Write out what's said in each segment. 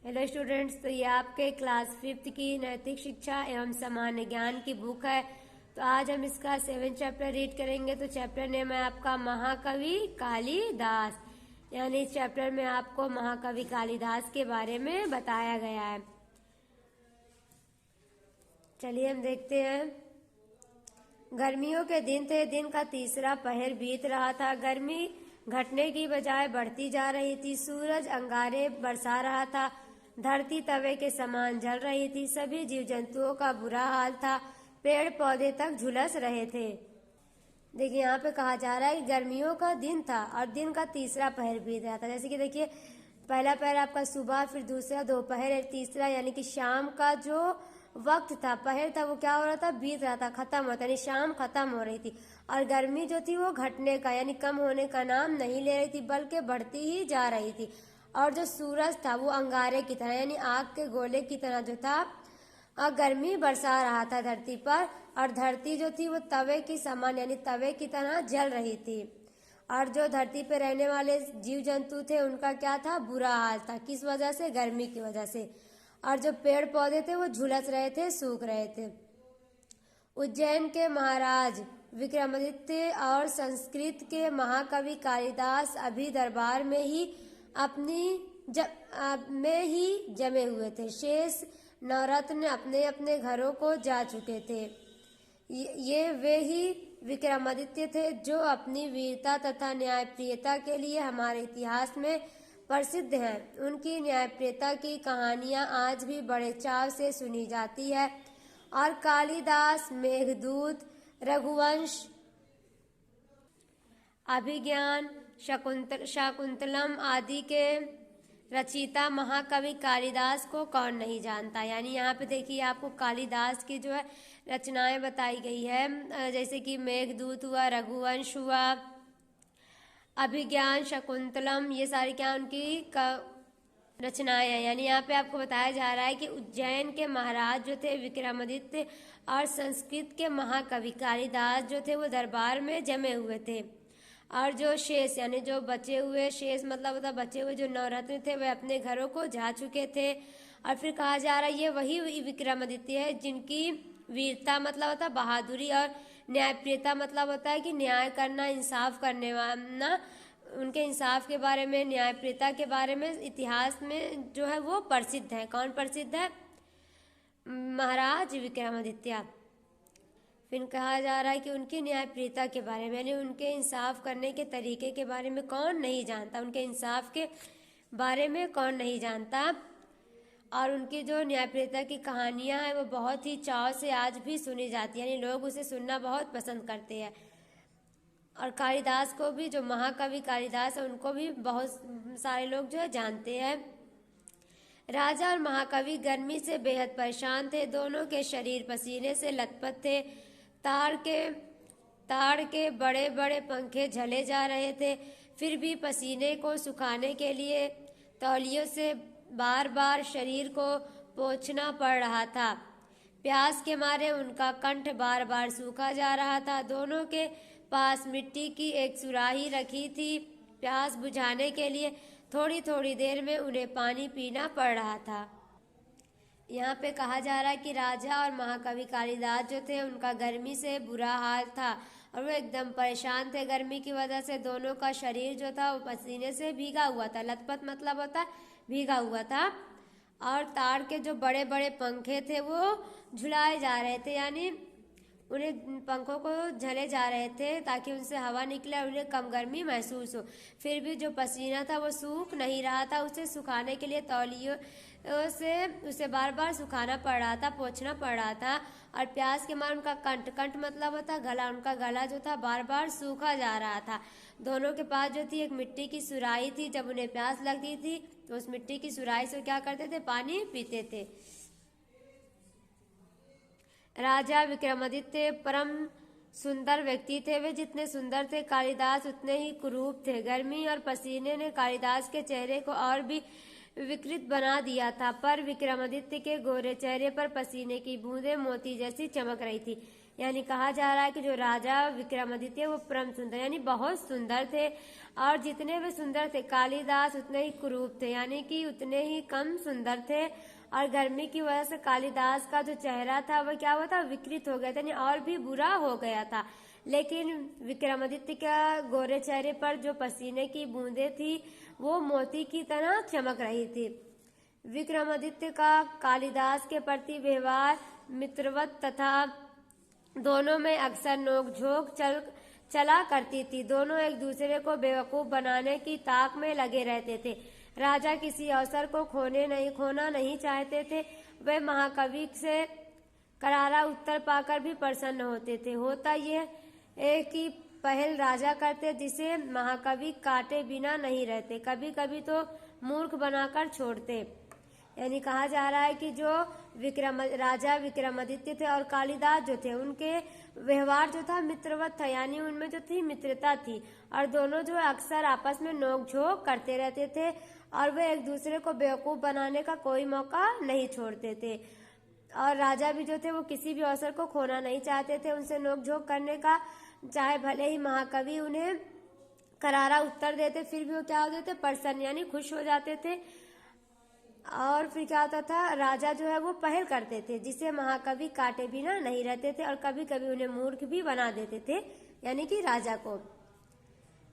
Hello students, तो ये आपके क्लास 5th की नैतिक शिक्षा एवं सामान्य ज्ञान की बुक है। तो आज हम इसका 7 चैप्टर रीड करेंगे। तो चैप्टर नेम है आपका महाकवि कालिदास। यानी इस चैप्टर में आपको महाकवि कालिदास के बारे में बताया गया है। चलिए हम देखते हैं। गर्मियों के दिन थे। दिन का तीसरा पहर बीत रहा था। गर्मी घटने की बजाय बढ़ती जा रही थी। सूरज अंगारे बरसा रहा था। धरती तवे के समान जल रही थी। सभी जीव जंतुओं का बुरा हाल था। पेड़ पौधे तक झुलस रहे थे। देखिए यहाँ पे कहा जा रहा है कि गर्मियों का दिन था और दिन का तीसरा पहर बीत रहा था। जैसे कि देखिए, पहला पहर आपका सुबह, फिर दूसरा दोपहर, तीसरा यानी कि शाम का जो वक्त था, पहर था, वो क्या हो रहा था, बीत रहा था, खत्म होता, यानी शाम खत्म हो रही थी। और गर्मी जो थी वो घटने का यानी कम होने का नाम नहीं ले रही थी, बल्कि बढ़ती ही जा रही थी। और जो सूरज था वो अंगारे की तरह यानी आग के गोले की तरह जो था गर्मी बरसा रहा था धरती पर। और धरती जो थी वो तवे की समान यानी तवे की तरह जल रही थी। और जो धरती पे रहने वाले जीव जंतु थे उनका क्या था, बुरा हाल था। किस वजह से, गर्मी की वजह से। और जो पेड़ पौधे थे वो झुलस रहे थे, सूख रहे थे। उज्जैन के महाराज विक्रमादित्य और संस्कृत के महाकवि कालिदास अभी दरबार में ही जमे हुए थे। शेष नवरत्न अपने अपने घरों को जा चुके थे। ये वे ही विक्रमादित्य थे जो अपनी वीरता तथा न्यायप्रियता के लिए हमारे इतिहास में प्रसिद्ध हैं। उनकी न्यायप्रियता की कहानियां आज भी बड़े चाव से सुनी जाती है। और कालिदास, मेघदूत, रघुवंश, अभिज्ञान, शाकुंतलम आदि के रचयिता महाकवि कालिदास को कौन नहीं जानता। यानी यहाँ पे देखिए आपको कालिदास की जो है रचनाएं बताई गई है। जैसे कि मेघदूत हुआ, रघुवंश हुआ, अभिज्ञान, शकुंतलम, ये सारी क्या उनकी रचनाएं हैं। यानी यहाँ पे आपको बताया जा रहा है कि उज्जैन के महाराज जो थे विक्रमादित्य और संस्कृत के महाकवि कालिदास जो थे वो दरबार में जमे हुए थे। और जो शेष यानी जो बचे हुए, शेष मतलब होता बचे हुए जो नवरत्न थे वे अपने घरों को जा चुके थे। और फिर कहा जा रहा है ये वही विक्रमादित्य है जिनकी वीरता मतलब होता बहादुरी और न्यायप्रियता मतलब होता है कि न्याय करना, इंसाफ करने वाला, उनके इंसाफ के बारे में, न्यायप्रियता के बारे में इतिहास में जो है वो प्रसिद्ध है। कौन प्रसिद्ध है? महाराज विक्रमादित्य। फिर कहा जा रहा है कि उनकी न्यायप्रियता के बारे में यानी उनके इंसाफ करने के तरीके के बारे में कौन नहीं जानता, उनके इंसाफ के बारे में कौन नहीं जानता। और उनकी जो न्यायप्रियता की कहानियां हैं वो बहुत ही चाव से आज भी सुनी जाती है, यानी लोग उसे सुनना बहुत पसंद करते हैं। और कालिदास को भी, जो महाकवि कालिदास है, उनको भी बहुत सारे लोग जो है जानते हैं। राजा और महाकवि गर्मी से बेहद परेशान थे। दोनों के शरीर पसीने से लथपथ थे। ताड़ के बड़े बड़े पंखे झले जा रहे थे। फिर भी पसीने को सुखाने के लिए तौलियों से बार बार शरीर को पोंछना पड़ रहा था। प्यास के मारे उनका कंठ बार बार सूखा जा रहा था। दोनों के पास मिट्टी की एक सुराही रखी थी। प्यास बुझाने के लिए थोड़ी थोड़ी देर में उन्हें पानी पीना पड़ रहा था। यहाँ पे कहा जा रहा है कि राजा और महाकवि कालिदास जो थे उनका गर्मी से बुरा हाल था और वो एकदम परेशान थे गर्मी की वजह से। दोनों का शरीर जो था वो पसीने से भीगा हुआ था। लथपथ मतलब होता है भीगा हुआ था। और ताड़ के जो बड़े बड़े पंखे थे वो झुलाए जा रहे थे, यानी उन्हें पंखों को झले जा रहे थे ताकि उनसे हवा निकले और उन्हें कम गर्मी महसूस हो। फिर भी जो पसीना था वो सूख नहीं रहा था। उसे सुखाने के लिए तौलियों से उसे बार बार सुखाना पड़ रहा था, पोंछना पड़ रहा था। और प्यास के मारे उनका कंठ मतलब होता गला, उनका गला जो था बार बार सूखा जा रहा था। दोनों के पास जो थी एक मिट्टी की सुराही थी। जब उन्हें प्यास लगती थी तो उस मिट्टी की सुराही से क्या करते थे, पानी पीते थे। राजा विक्रमादित्य परम सुंदर व्यक्ति थे। वे जितने सुंदर थे कालिदास उतने ही कुरूप थे। गर्मी और पसीने ने कालिदास के चेहरे को और भी विकृत बना दिया था, पर विक्रमादित्य के गोरे चेहरे पर पसीने की बूंदें मोती जैसी चमक रही थी। यानी कहा जा रहा है कि जो राजा विक्रमादित्य वो परम सुंदर यानी बहुत सुंदर थे, और जितने वे सुंदर थे कालिदास उतने ही कुरूप थे, यानी कि उतने ही कम सुंदर थे। और गर्मी की वजह से कालिदास का जो चेहरा था वह क्या हुआ था, विकृत हो गया था, यानी और भी बुरा हो गया था। लेकिन विक्रमादित्य का गोरे चेहरे पर जो पसीने की बूंदें थी वो मोती की तरह चमक रही थी। विक्रमादित्य का कालिदास के प्रति व्यवहार मित्रवत तथा दोनों में अक्सर नोकझोंक चला करती थी। दोनों एक दूसरे को बेवकूफ बनाने की ताक में लगे रहते थे। राजा किसी अवसर को खोना नहीं चाहते थे। वे महाकवि से करारा उत्तर पाकर भी प्रसन्न होते थे। होता यह एक ही पहल राजा करते जिसे महाकवि काटे बिना नहीं रहते, कभी कभी तो मूर्ख बनाकर छोड़ते। यानी कहा जा रहा है कि जो राजा विक्रमादित्य थे और कालिदास जो थे उनके व्यवहार जो था मित्रवत था, यानी उनमें जो थी मित्रता थी, और दोनों जो अक्सर आपस में नोकझोंक करते रहते थे और वे एक दूसरे को बेवकूफ बनाने का कोई मौका नहीं छोड़ते थे। और राजा भी जो थे वो किसी भी अवसर को खोना नहीं चाहते थे उनसे नोकझोंक करने का, चाहे भले ही महाकवि उन्हें करारा उत्तर देते फिर भी वो क्या होते थे, प्रसन्न यानी खुश हो जाते थे। और फिर क्या होता था, राजा जो है वो पहल करते थे जिसे महाकवि काटे बिना नहीं रहते थे, और कभी कभी उन्हें मूर्ख भी बना देते थे, यानी कि राजा को।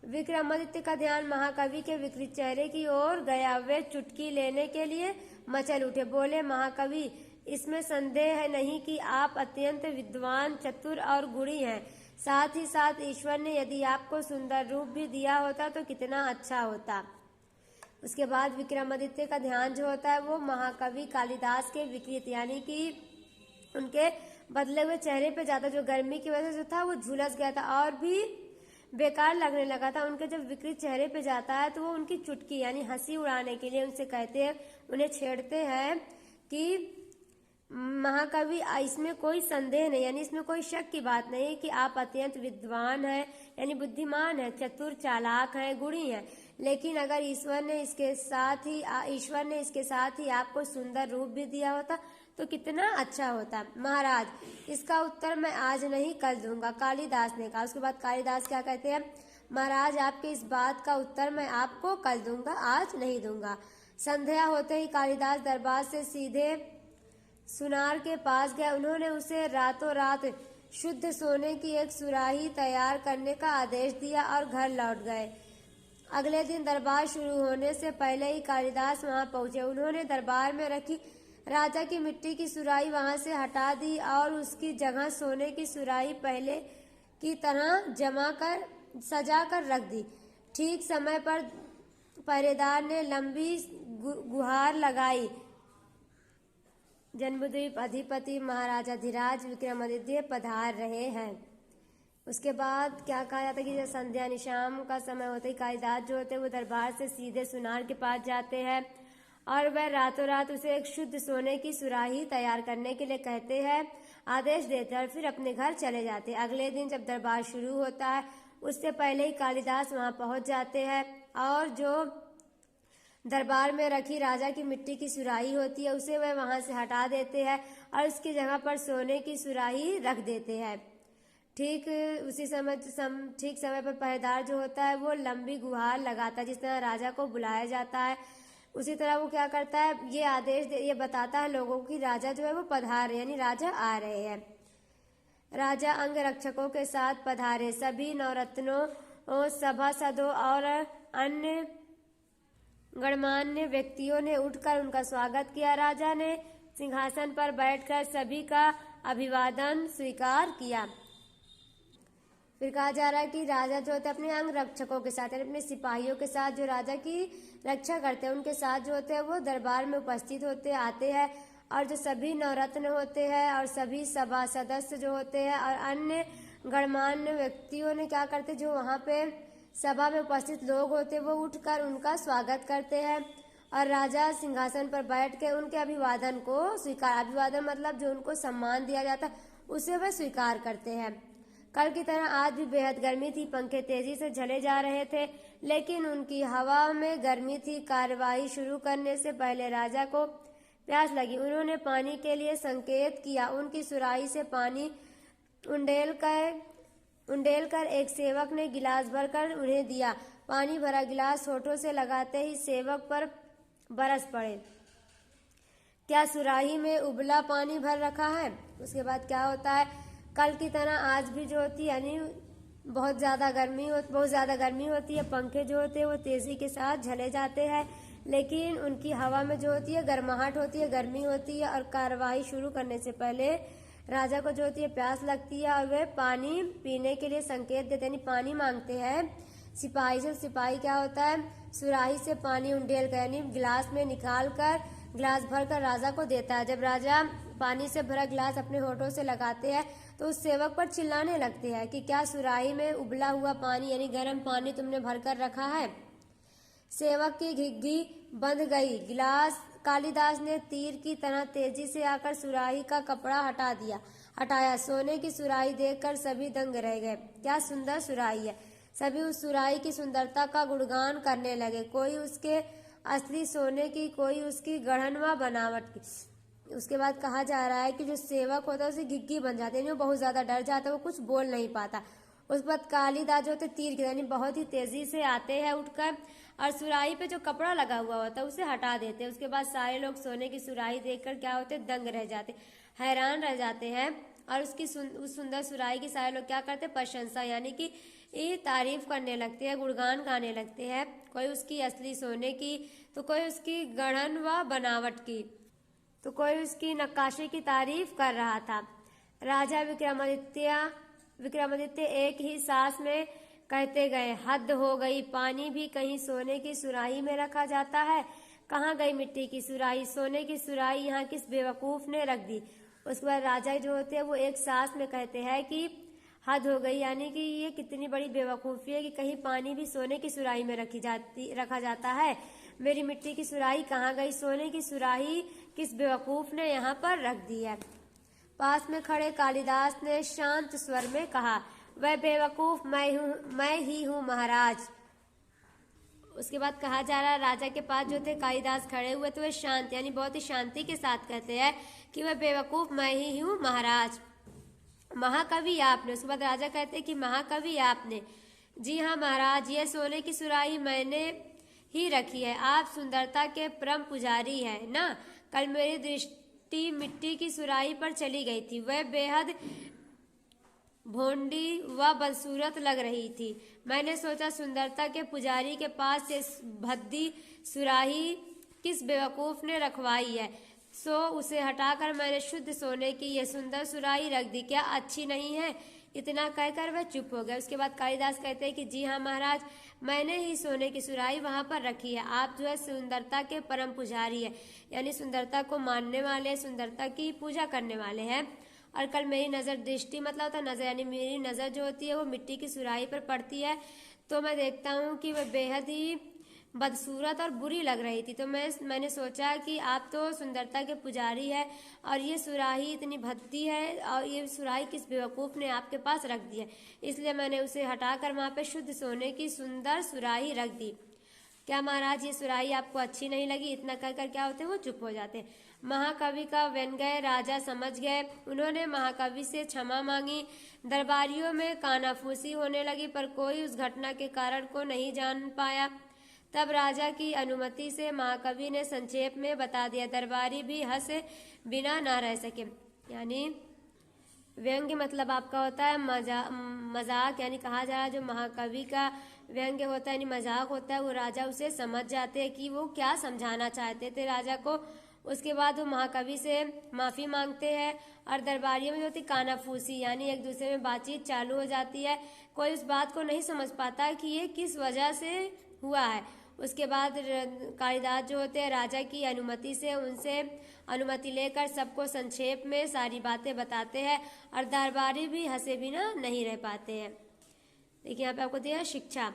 विक्रमादित्य का ध्यान महाकवि के विकृत चेहरे की ओर गया। वे चुटकी लेने के लिए मचल उठे। बोले, महाकवि, इसमें संदेह है नहीं कि आप अत्यंत विद्वान, चतुर और गुणी हैं। साथ ही साथ ईश्वर ने यदि आपको सुंदर रूप भी दिया होता तो कितना अच्छा होता। उसके बाद विक्रमादित्य का ध्यान जो होता है वो महाकवि कालिदास के विकृत यानी कि उनके बदले हुए चेहरे पे जाता, जो गर्मी की वजह से जो था वो झुलस गया था और भी बेकार लगने लगा था। उनके जब विकृत चेहरे पे जाता है तो वो उनकी चुटकी यानी हंसी उड़ाने के लिए उनसे कहते हैं, उन्हें छेड़ते हैं कि महाकवि, इसमें कोई संदेह नहीं, यानी इसमें कोई शक की बात नहीं कि आप अत्यंत विद्वान हैं, यानी बुद्धिमान हैं, चतुर चालाक हैं, गुणी हैं। लेकिन अगर ईश्वर ने इसके साथ ही आपको सुंदर रूप भी दिया होता तो कितना अच्छा होता। महाराज, इसका उत्तर मैं आज नहीं कल दूंगा, कालिदास ने कहा। उसके बाद कालिदास क्या कहते हैं, महाराज, आपके इस बात का उत्तर मैं आपको कल दूंगा, आज नहीं दूंगा। संध्या होते ही कालिदास दरबार से सीधे सुनार के पास गए। उन्होंने उसे रातों रात शुद्ध सोने की एक सुराही तैयार करने का आदेश दिया और घर लौट गए। अगले दिन दरबार शुरू होने से पहले ही कालिदास वहां पहुंचे। उन्होंने दरबार में रखी राजा की मिट्टी की सुराही वहां से हटा दी और उसकी जगह सोने की सुराही पहले की तरह सजा कर रख दी। ठीक समय पर पहरेदार ने लंबी गुहार लगाई, जन्मद्वीप अधिपति महाराजाधिराज विक्रमादित्य पधार रहे हैं। उसके बाद क्या कहा जाता है कि जब संध्या निशाम का समय होते ही कालिदास जो होते हैं वो दरबार से सीधे सुनार के पास जाते हैं और वह रातों रात उसे एक शुद्ध सोने की सुराही तैयार करने के लिए कहते हैं, आदेश देते हैं और फिर अपने घर चले जाते हैं। अगले दिन जब दरबार शुरू होता है उससे पहले ही कालिदास वहां पहुंच जाते हैं और जो दरबार में रखी राजा की मिट्टी की सुराही होती है उसे वह वहां से हटा देते हैं और उसकी जगह पर सोने की सुराही रख देते हैं। ठीक समय पर पहरेदार जो होता है वो लंबी गुहार लगाता है, जिस तरह राजा को बुलाया जाता है उसी तरह वो क्या करता है, ये बताता है लोगों की राजा जो है वो पधार रहे, यानी राजा आ रहे हैं। राजा अंग रक्षकों के साथ पधारे। सभी नवरत्नों, सभासदों और अन्य गणमान्य व्यक्तियों ने उठकर उनका स्वागत किया। राजा ने सिंहासन पर बैठकर सभी का अभिवादन स्वीकार किया। फिर कहा जा रहा है कि राजा जो होते हैं अपने अंग रक्षकों के साथ, अपने सिपाहियों के साथ जो राजा की रक्षा करते हैं उनके साथ जो होते हैं वो दरबार में उपस्थित आते हैं और जो सभी नवरत्न होते हैं और सभी सभा सदस्य जो होते हैं और अन्य गणमान्य व्यक्तियों ने क्या करते, जो वहाँ पे सभा में उपस्थित लोग होते वो उठकर उनका स्वागत करते हैं और राजा सिंहासन पर बैठ के उनके अभिवादन को स्वीकार, अभिवादन मतलब जो उनको सम्मान दिया जाता है उसे वह स्वीकार करते हैं। कल की तरह आज भी बेहद गर्मी थी। पंखे तेजी से झले जा रहे थे लेकिन उनकी हवा में गर्मी थी। कार्यवाही शुरू करने से पहले राजा को प्यास लगी। उन्होंने पानी के लिए संकेत किया। उनकी सुराही से पानी उंडेल कर एक सेवक ने गिलास भरकर उन्हें दिया। पानी भरा गिलास होठों से लगाते ही सेवक पर बरस पड़े। क्या सुराही में उबला पानी भर रखा है? उसके बाद क्या होता है, कल की तरह आज भी जो होती है यानी बहुत ज़्यादा गर्मी होती है। पंखे जो होते हैं वो तेज़ी के साथ झले जाते हैं, लेकिन उनकी हवा में जो होती है गर्माहट होती है, गर्मी होती है। और कार्रवाई शुरू करने से पहले राजा को जो होती है प्यास लगती है और वे पानी पीने के लिए संकेत देते यानी पानी मांगते हैं सिपाही से। सिपाही क्या होता है, सुराही से पानी उंडेल कर यानी गिलास में निकाल कर गिलास भरकर राजा को देता है। जब राजा पानी से भरा गिलास अपने होठों से लगाते हैं तो उस सेवक पर चिल्लाने लगते हैं कि क्या सुराही में उबला हुआ पानी यानी गर्म पानी तुमने भरकर रखा है? सेवक की घिघी बंध गई। गिलास कालिदास ने तीर की तरह तेजी से आकर सुराही का कपड़ा हटाया। सोने की सुराही देखकर सभी दंग रह गए। क्या सुंदर सुराही है। सभी उस सुराही की सुंदरता का गुणगान करने लगे। कोई उसके असली सोने की, कोई उसकी गढ़न व बनावट की। उसके बाद कहा जा रहा है कि जो सेवक होता है उसे घिघी बन जाते हैं, वो बहुत ज्यादा डर जाता है, वो कुछ बोल नहीं पाता। उसके बाद कालिदास जो होते तीर की यानी बहुत ही तेजी से आते हैं उठकर और सुराही पे जो कपड़ा लगा हुआ होता है उसे हटा देते हैं। उसके बाद सारे लोग सोने की सुराही देखकर क्या होते, दंग रह जाते, हैरान रह जाते हैं। और उस सुंदर सुराही की सारे लोग क्या करते, प्रशंसा यानी कि तारीफ करने लगते हैं, गुणगान गाने लगते हैं। कोई उसकी असली सोने की, तो कोई उसकी गढ़न व बनावट की, तो कोई उसकी नक्काशी की तारीफ कर रहा था। राजा विक्रमादित्य एक ही सांस में कहते गए, हद हो गई। पानी भी कहीं सोने की सुराही में रखा जाता है? कहाँ गई मिट्टी की सुराही? सोने की सुराही यहाँ किस बेवकूफ ने रख दी? उसके बाद राजा जो होते हैं वो एक सांस में कहते हैं कि हद हो गई, यानी कि ये कितनी बड़ी बेवकूफ़ी है कि कहीं पानी भी सोने की सुराही में रखा जाता है। मेरी मिट्टी की सुराही कहाँ गई? सोने की सुराही किस बेवकूफ ने यहाँ पर रख दी है? पास में खड़े कालिदास ने शांत स्वर में कहा, वह बेवकूफ मैं ही हूँ महाराज। उसके बाद कहा जा रहा है राजा के पास जो थे कालिदास खड़े हुए तो वह शांत यानी बहुत ही शांति के साथ कहते हैं कि वह बेवकूफ मैं ही हूँ महाराज। महाकवि आपने। उसके बाद राजा कहते हैं कि महाकवि आपने। जी हाँ महाराज, यह सोने की सुराही मैंने ही रखी है। आप सुंदरता के परम पुजारी है ना। कल मेरी दृष्टि मिट्टी की सुराही पर चली गई थी, वह बेहद भोंडी व बदसूरत लग रही थी। मैंने सोचा सुंदरता के पुजारी के पास से भद्दी सुराही किस बेवकूफ ने रखवाई है, सो उसे हटाकर मैंने शुद्ध सोने की यह सुंदर सुराही रख दी। क्या अच्छी नहीं है? इतना कहकर वह चुप हो गया। उसके बाद कालिदास कहते हैं कि जी हाँ महाराज, मैंने ही सोने की सुराही वहां पर रखी है। आप जो है सुंदरता के परम पुजारी है, यानी सुंदरता को मानने वाले, सुंदरता की पूजा करने वाले हैं। और कल मेरी नज़र, दृष्टि मतलब होता है नज़र, यानी मेरी नज़र जो होती है वो मिट्टी की सुराही पर पड़ती है तो मैं देखता हूँ कि वह बेहद ही बदसूरत और बुरी लग रही थी। तो मैंने सोचा कि आप तो सुंदरता के पुजारी है और ये सुराही इतनी भद्दी है और ये सुराही किस बेवकूफ़ ने आपके पास रख दी है, इसलिए मैंने उसे हटाकर वहाँ पे शुद्ध सोने की सुंदर सुराही रख दी। क्या महाराज ये सुराही आपको अच्छी नहीं लगी? इतना कहकर क्या होते हैं वो चुप हो जाते हैं। महाकवि का व्यंग्य राजा समझ गए। उन्होंने महाकवि से क्षमा मांगी। दरबारियों में कानाफूसी होने लगी पर कोई उस घटना के कारण को नहीं जान पाया। तब राजा की अनुमति से महाकवि ने संक्षेप में बता दिया। दरबारी भी हंसे बिना ना रह सके। यानी व्यंग्य मतलब आपका होता है मजाक, यानी कहा जा रहा है जो महाकवि का व्यंग्य होता है यानी मजाक होता है, वो राजा उसे समझ जाते हैं कि वो क्या समझाना चाहते थे राजा को। उसके बाद वो महाकवि से माफ़ी मांगते हैं और दरबारियों में जो होती कानाफूसी यानी एक दूसरे में बातचीत चालू हो जाती है। कोई उस बात को नहीं समझ पाता कि ये किस वजह से हुआ है। उसके बाद कालिदास जो होते हैं राजा की अनुमति से उनसे अनुमति लेकर सबको संक्षेप में सारी बातें बताते हैं और दरबारी भी हंसे बिना नहीं रह पाते हैं। देखिए यहाँ पे आपको दिया है शिक्षा।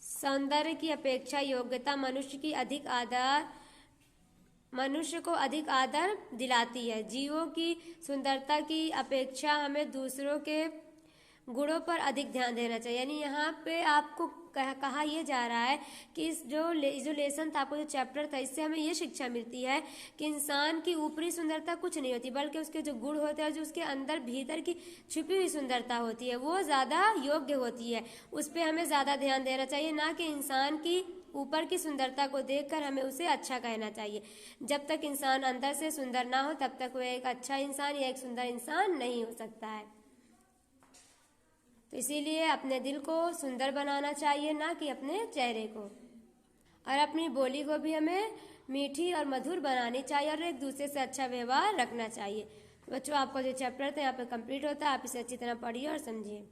सौंदर्य की अपेक्षा योग्यता मनुष्य को अधिक आदर दिलाती है। जीवों की सुंदरता की अपेक्षा हमें दूसरों के गुणों पर अधिक ध्यान देना चाहिए। यानी यहाँ पे आपको कहा यह जा रहा है कि इस जो लेसन था, आपको जो चैप्टर था, इससे हमें ये शिक्षा मिलती है कि इंसान की ऊपरी सुंदरता कुछ नहीं होती, बल्कि उसके जो गुण होते हैं, जो उसके अंदर भीतर की छुपी हुई सुंदरता होती है, वो ज़्यादा योग्य होती है। उस पर हमें ज़्यादा ध्यान देना चाहिए, ना कि इंसान की ऊपर की सुंदरता को देखकर हमें उसे अच्छा कहना चाहिए। जब तक इंसान अंदर से सुंदर ना हो, तब तक वह एक अच्छा इंसान या एक सुंदर इंसान नहीं हो सकता है। तो इसीलिए अपने दिल को सुंदर बनाना चाहिए, ना कि अपने चेहरे को। और अपनी बोली को भी हमें मीठी और मधुर बनानी चाहिए और एक दूसरे से अच्छा व्यवहार रखना चाहिए। तो बच्चों, आपका जो चैप्टर था यहाँ पे कंप्लीट होता है। आप इसे अच्छी तरह पढ़िए और समझिए।